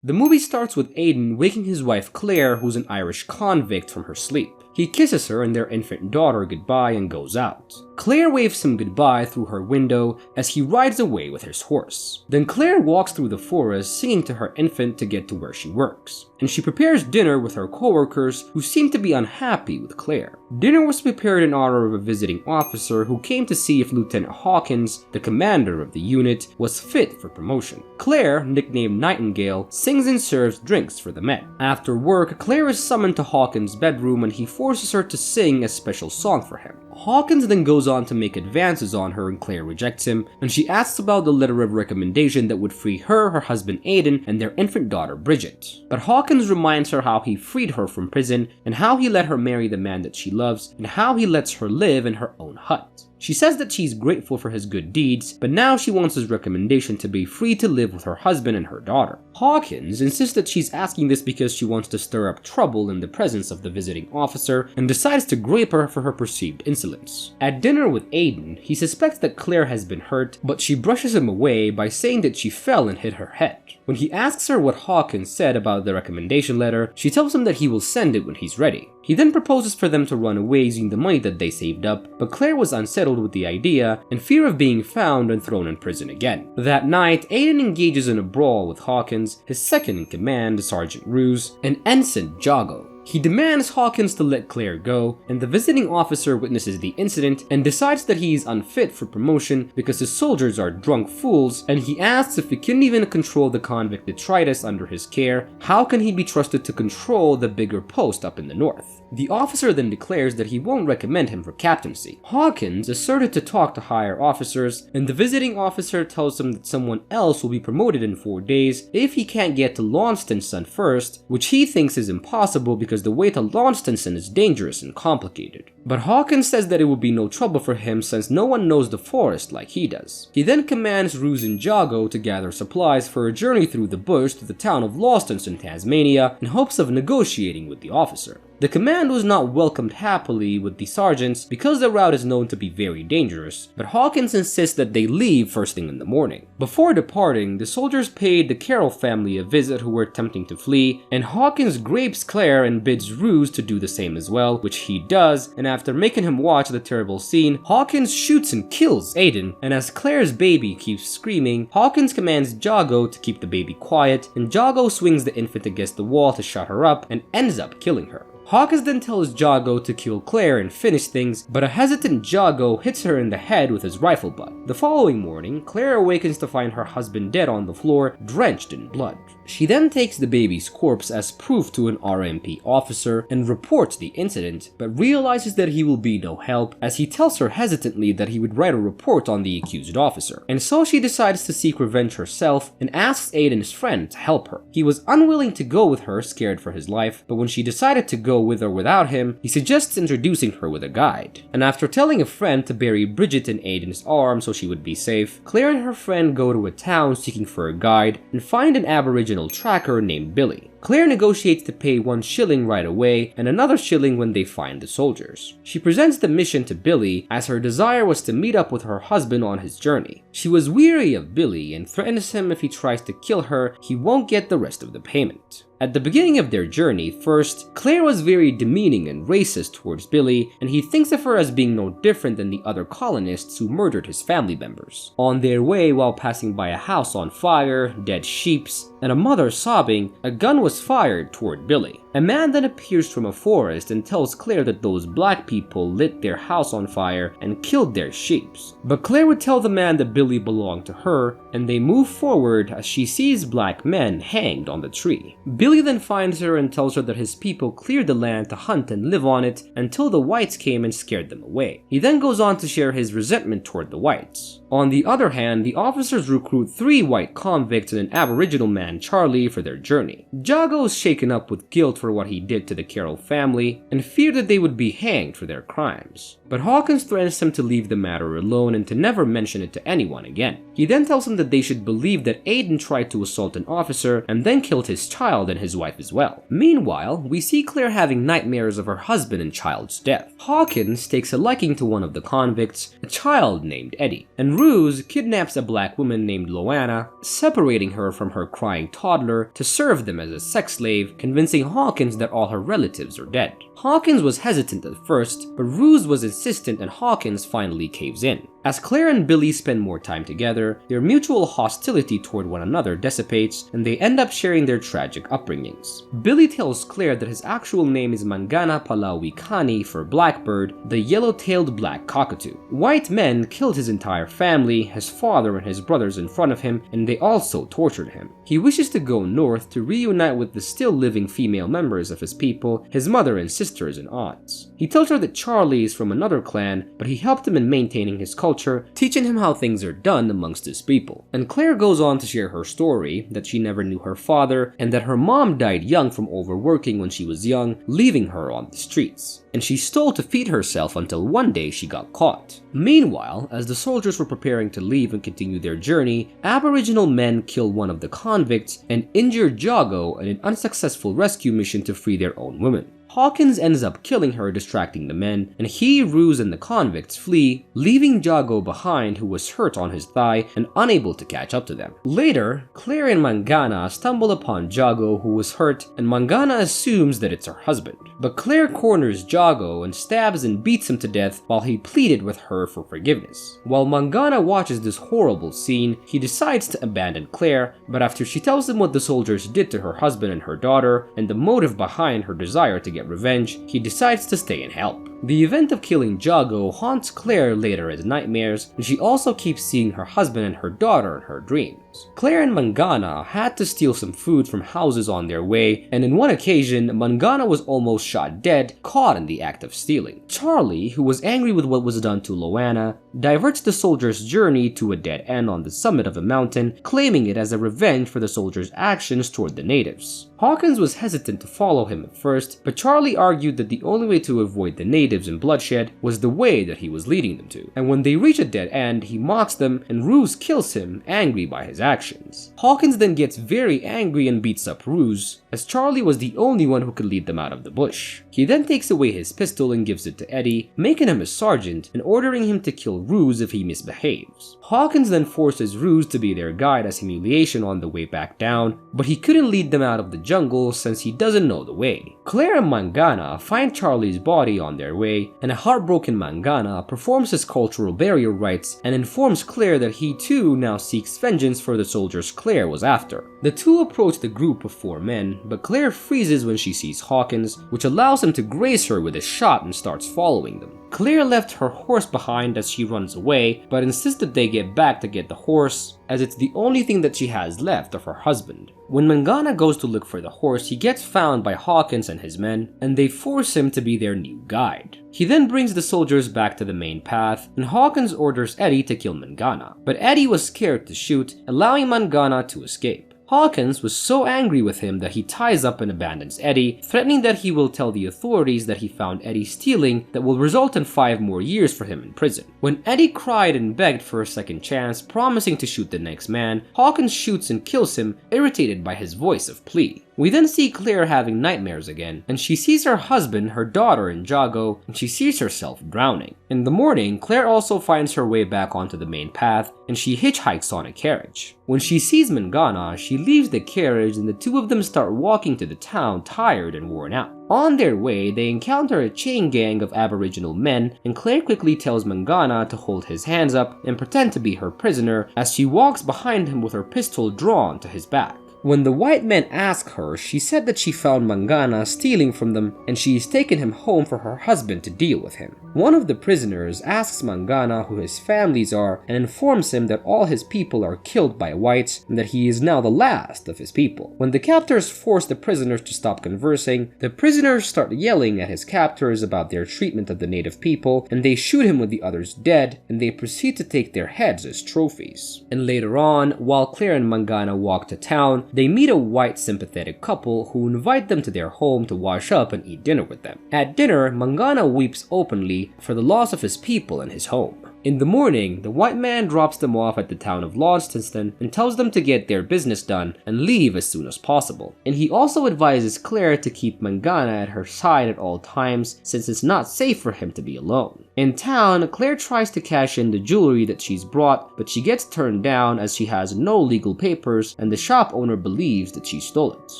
The movie starts with Aiden waking his wife Claire, who's an Irish convict, from her sleep. He kisses her and their infant daughter goodbye and goes out. Claire waves him goodbye through her window as he rides away with his horse. Then Claire walks through the forest singing to her infant to get to where she works. And she prepares dinner with her coworkers who seem to be unhappy with Claire. Dinner was prepared in honor of a visiting officer who came to see if Lieutenant Hawkins, the commander of the unit, was fit for promotion. Claire, nicknamed Nightingale, sings and serves drinks for the men. After work, Claire is summoned to Hawkins' bedroom and he forces her to sing a special song for him. Hawkins then goes on to make advances on her and Claire rejects him, and she asks about the letter of recommendation that would free her husband Aiden, and their infant daughter Bridget. But Hawkins reminds her how he freed her from prison, and how he let her marry the man that she loves, and how he lets her live in her own hut. She says that she's grateful for his good deeds, but now she wants his recommendation to be free to live with her husband and her daughter. Hawkins insists that she's asking this because she wants to stir up trouble in the presence of the visiting officer, and decides to grape her for her perceived insolence. At dinner with Aiden, he suspects that Claire has been hurt, but she brushes him away by saying that she fell and hit her head. When he asks her what Hawkins said about the recommendation letter, she tells him that he will send it when he's ready. He then proposes for them to run away using the money that they saved up, but Claire was unsettled with the idea, in fear of being found and thrown in prison again. That night, Aiden engages in a brawl with Hawkins, his second in command, Sergeant Ruse, and Ensign Jago. He demands Hawkins to let Claire go, and the visiting officer witnesses the incident and decides that he is unfit for promotion because his soldiers are drunk fools, and he asks if he couldn't even control the convict detritus under his care, how can he be trusted to control the bigger post up in the north? The officer then declares that he won't recommend him for captaincy. Hawkins asserted to talk to higher officers, and the visiting officer tells him that someone else will be promoted in 4 days if he can't get to Launceston first, which he thinks is impossible because the way to Launceston is dangerous and complicated. But Hawkins says that it would be no trouble for him since no one knows the forest like he does. He then commands Ruse and Jago to gather supplies for a journey through the bush to the town of Launceston, Tasmania, in hopes of negotiating with the officer. The command was not welcomed happily with the sergeants because the route is known to be very dangerous, but Hawkins insists that they leave first thing in the morning. Before departing, the soldiers paid the Carroll family a visit who were attempting to flee, and Hawkins grapes Claire and bids Ruse to do the same as well, which he does, and after making him watch the terrible scene, Hawkins shoots and kills Aiden, and as Claire's baby keeps screaming, Hawkins commands Jago to keep the baby quiet, and Jago swings the infant against the wall to shut her up and ends up killing her. Hawkins then tells Jago to kill Claire and finish things, but a hesitant Jago hits her in the head with his rifle butt. The following morning, Claire awakens to find her husband dead on the floor, drenched in blood. She then takes the baby's corpse as proof to an RMP officer and reports the incident, but realizes that he will be no help as he tells her hesitantly that he would write a report on the accused officer. And so she decides to seek revenge herself and asks Aiden's friend to help her. He was unwilling to go with her, scared for his life, but when she decided to go with or without him, he suggests introducing her with a guide. And after telling a friend to bury Bridget in Aiden's arm so she would be safe, Claire and her friend go to a town seeking for a guide and find an Aboriginal tracker named Billy. Claire negotiates to pay 1 shilling right away and another shilling when they find the soldiers. She presents the mission to Billy as her desire was to meet up with her husband on his journey. She was weary of Billy and threatens him if he tries to kill her, he won't get the rest of the payment. At the beginning of their journey, first, Claire was very demeaning and racist towards Billy, and he thinks of her as being no different than the other colonists who murdered his family members. On their way, while passing by a house on fire, dead sheep, and a mother sobbing, a gun was fired toward Billy. A man then appears from a forest and tells Claire that those black people lit their house on fire and killed their sheep. But Claire would tell the man that Billy belonged to her, and they move forward as she sees black men hanged on the tree. Billy then finds her and tells her that his people cleared the land to hunt and live on it until the whites came and scared them away. He then goes on to share his resentment toward the whites. On the other hand, the officers recruit 3 white convicts and an Aboriginal man, Charlie, for their journey. Jago is shaken up with guilt for what he did to the Carroll family and feared that they would be hanged for their crimes. But Hawkins threatens him to leave the matter alone and to never mention it to anyone again. He then tells him that they should believe that Aiden tried to assault an officer and then killed his child and his wife as well. Meanwhile, we see Claire having nightmares of her husband and child's death. Hawkins takes a liking to one of the convicts, a child named Eddie, and ruse, kidnaps a black woman named Loanna, separating her from her crying toddler to serve them as a sex slave, convincing Hawkins that all her relatives are dead. Hawkins was hesitant at first, but Ruse was insistent and Hawkins finally caves in. As Claire and Billy spend more time together, their mutual hostility toward one another dissipates and they end up sharing their tragic upbringings. Billy tells Claire that his actual name is Mangana Palawikani for Blackbird, the yellow-tailed black cockatoo. White men killed his entire family, his father and his brothers in front of him, and they also tortured him. He wishes to go north to reunite with the still living female members of his people, his mother and sisters and aunts. He tells her that Charlie is from another clan, but he helped him in maintaining his culture, teaching him how things are done amongst his people. And Claire goes on to share her story, that she never knew her father, and that her mom died young from overworking when she was young, leaving her on the streets. And she stole to feed herself until one day she got caught. Meanwhile, as the soldiers were preparing to leave and continue their journey, Aboriginal men kill one of the convicts and injure Jago in an unsuccessful rescue mission to free their own woman. Hawkins ends up killing her, distracting the men, and he, Ruse, and the convicts flee, leaving Jago behind, who was hurt on his thigh and unable to catch up to them. Later, Claire and Mangana stumble upon Jago, who was hurt, and Mangana assumes that it's her husband. But Claire corners Jago and stabs and beats him to death while he pleaded with her for forgiveness. While Mangana watches this horrible scene, he decides to abandon Claire, but after she tells him what the soldiers did to her husband and her daughter, and the motive behind her desire to get revenge, he decides to stay and help. The event of killing Jago haunts Claire later as nightmares, and she also keeps seeing her husband and her daughter in her dreams. Claire and Mangana had to steal some food from houses on their way, and in one occasion, Mangana was almost shot dead, caught in the act of stealing. Charlie, who was angry with what was done to Loanna, diverts the soldiers' journey to a dead end on the summit of a mountain, claiming it as a revenge for the soldiers' actions toward the natives. Hawkins was hesitant to follow him at first, but Charlie argued that the only way to avoid the natives and bloodshed was the way that he was leading them to. And when they reach a dead end, he mocks them and Ruse kills him, angry by his actions. Hawkins then gets very angry and beats up Ruse, as Charlie was the only one who could lead them out of the bush. He then takes away his pistol and gives it to Eddie, making him a sergeant and ordering him to kill Ruse if he misbehaves. Hawkins then forces Ruse to be their guide as humiliation on the way back down, but he couldn't lead them out of the jungle since he doesn't know the way. Claire and Mangana find Charlie's body on their way, and a heartbroken Mangana performs his cultural burial rites and informs Claire that he too now seeks vengeance for the soldiers Claire was after. The two approach the group of 4 men, but Claire freezes when she sees Hawkins, which allows him to graze her with a shot and starts following them. Claire left her horse behind as she runs away, but insists that they get back to get the horse, as it's the only thing that she has left of her husband. When Mangana goes to look for the horse, he gets found by Hawkins and his men, and they force him to be their new guide. He then brings the soldiers back to the main path, and Hawkins orders Eddie to kill Mangana, but Eddie was scared to shoot, allowing Mangana to escape. Hawkins was so angry with him that he ties up and abandons Eddie, threatening that he will tell the authorities that he found Eddie stealing that will result in 5 more years for him in prison. When Eddie cried and begged for a second chance, promising to shoot the next man, Hawkins shoots and kills him, irritated by his voice of plea. We then see Claire having nightmares again, and she sees her husband, her daughter, and Jago, and she sees herself drowning. In the morning, Claire also finds her way back onto the main path, and she hitchhikes on a carriage. When she sees Mangana, she leaves the carriage and the two of them start walking to the town, tired and worn out. On their way, they encounter a chain gang of Aboriginal men, and Claire quickly tells Mangana to hold his hands up and pretend to be her prisoner as she walks behind him with her pistol drawn to his back. When the white men ask her, she said that she found Mangana stealing from them and she's taken him home for her husband to deal with him. One of the prisoners asks Mangana who his families are and informs him that all his people are killed by whites and that he is now the last of his people. When the captors force the prisoners to stop conversing, the prisoners start yelling at his captors about their treatment of the native people, and they shoot him with the others dead, and they proceed to take their heads as trophies. And later on, while Claire and Mangana walk to town, they meet a white sympathetic couple who invite them to their home to wash up and eat dinner with them. At dinner, Mangana weeps openly for the loss of his people and his home. In the morning, the white man drops them off at the town of Launceston and tells them to get their business done and leave as soon as possible. And he also advises Claire to keep Mangana at her side at all times since it's not safe for him to be alone. In town, Claire tries to cash in the jewelry that she's brought, but she gets turned down as she has no legal papers and the shop owner believes that she stole it.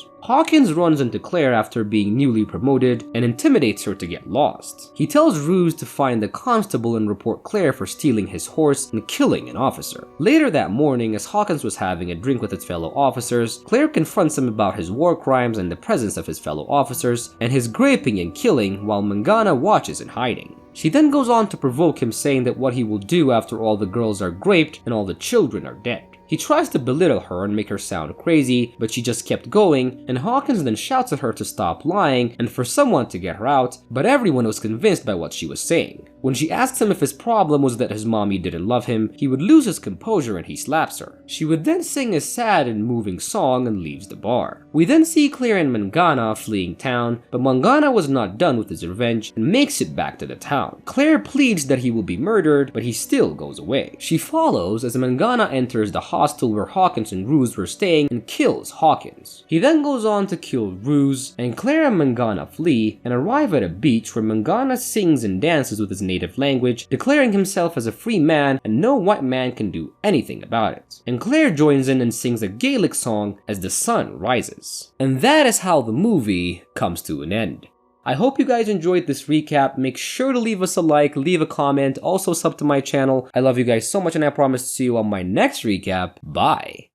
Hawkins runs into Claire after being newly promoted and intimidates her to get lost. He tells Ruse to find the constable and report Claire for stealing his horse and killing an officer. Later that morning, as Hawkins was having a drink with his fellow officers, Claire confronts him about his war crimes and the presence of his fellow officers, and his raping and killing while Mangana watches in hiding. She then goes on to provoke him, saying that what he will do after all the girls are raped and all the children are dead. He tries to belittle her and make her sound crazy, but she just kept going, and Hawkins then shouts at her to stop lying and for someone to get her out, but everyone was convinced by what she was saying. When she asks him if his problem was that his mommy didn't love him, he would lose his composure and he slaps her. She would then sing a sad and moving song and leaves the bar. We then see Claire and Mangana fleeing town, but Mangana was not done with his revenge and makes it back to the town. Claire pleads that he will be murdered, but he still goes away. She follows as Mangana enters the hostel where Hawkins and Ruse were staying and kills Hawkins. He then goes on to kill Ruse, and Claire and Mangana flee and arrive at a beach where Mangana sings and dances with his native language, declaring himself as a free man and no white man can do anything about it. And Claire joins in and sings a Gaelic song as the sun rises. And that is how the movie comes to an end. I hope you guys enjoyed this recap. Make sure to leave us a like, leave a comment, also sub to my channel. I love you guys so much and I promise to see you on my next recap. Bye!